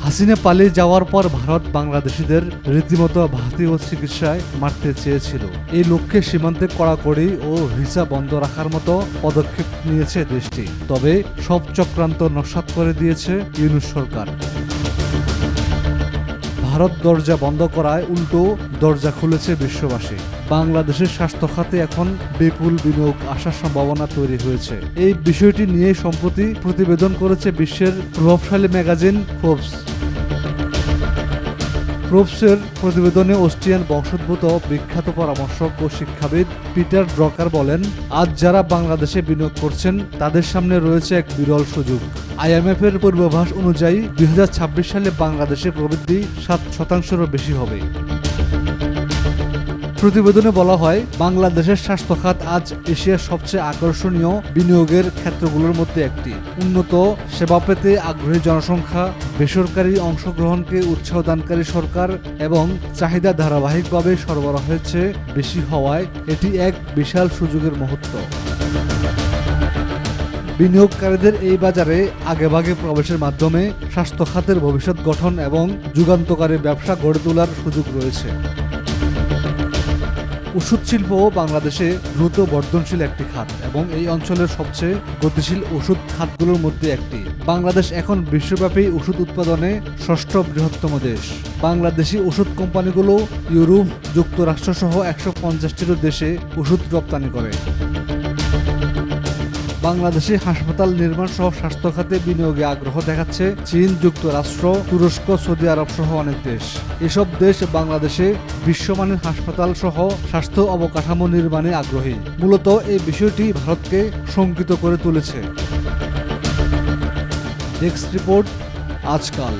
হাসিনা পালিয়ে যাওয়ার পর ভারত বাংলাদেশিদের রীতিমতো ভারতীয় চিকিৎসায় মারতে চেয়েছিল। এই লক্ষ্যে সীমান্তে কড়াকড়ি ও ভিসা বন্ধ রাখার মতো পদক্ষেপ নিয়েছে দেশটি। তবে সব চক্রান্ত নস্যাৎ করে দিয়েছে ইউনূস সরকার। ভারত দরজা বন্ধ করায় উল্টো দরজা খুলেছে বিশ্ববাসী। বাংলাদেশের স্বাস্থ্য খাতে এখন বিপুল বিনিয়োগ আসার সম্ভাবনা তৈরি হয়েছে। এই বিষয়টি নিয়ে সম্প্রতি প্রতিবেদন করেছে বিশ্বের প্রভাবশালী ম্যাগাজিন ফোর্বস। ফোর্বসের প্রতিবেদনে অস্ট্রিয়ান বংশোদ্ভূত বিখ্যাত পরামর্শক ও শিক্ষাবিদ পিটার ড্রকার বলেন, আজ যারা বাংলাদেশে বিনিয়োগ করছেন তাদের সামনে রয়েছে এক বিরল সুযোগ। IMF এর পূর্বাভাস অনুযায়ী 2026 সালে বাংলাদেশে প্রবৃদ্ধি 7%-এরও বেশি হবে। প্রতিবেদনে বলা হয়, বাংলাদেশের স্বাস্থ্য খাত আজ এশিয়ার সবচেয়ে আকর্ষণীয় বিনিয়োগের ক্ষেত্রগুলোর মধ্যে একটি। উন্নত সেবা পেতে আগ্রহী জনসংখ্যা, বেসরকারি অংশগ্রহণকে উৎসাহদানকারী সরকার এবং চাহিদা ধারাবাহিকভাবে সরবরাহের চেয়ে বেশি হওয়ায় এটি এক বিশাল সুযোগের মুহূর্ত। বিনিয়োগকারীদের এই বাজারে আগেভাগে প্রবেশের মাধ্যমে স্বাস্থ্য খাতের ভবিষ্যৎ গঠন এবং যুগান্তকারী ব্যবসা গড়ে তোলার সুযোগ রয়েছে। ওষুধ শিল্প বাংলাদেশে দ্রুত বর্ধনশীল একটি খাত এবং এই অঞ্চলের সবচেয়ে গতিশীল ওষুধ খাতগুলোর মধ্যে একটি। বাংলাদেশ এখন বিশ্বব্যাপী ওষুধ উৎপাদনে ষষ্ঠ বৃহত্তম দেশ। বাংলাদেশি ওষুধ কোম্পানিগুলো ইউরোপ, যুক্তরাষ্ট্র সহ 150টিরও দেশে ওষুধ রপ্তানি করে। বাংলাদেশে হাসপাতাল নির্মাণ সহ স্বাস্থ্য খাতে বিনিয়োগে আগ্রহ দেখাচ্ছে চীন, যুক্তরাষ্ট্র, তুরস্ক, সৌদি আরব সহ অনেক দেশ। এসব দেশ বাংলাদেশে বিশ্বমানের হাসপাতাল সহ স্বাস্থ্য অবকাঠামো নির্মাণে আগ্রহী। মূলত এই বিষয়টি ভারতকে শঙ্কিত করে তুলেছে। ডেস্ক রিপোর্ট, আজকাল।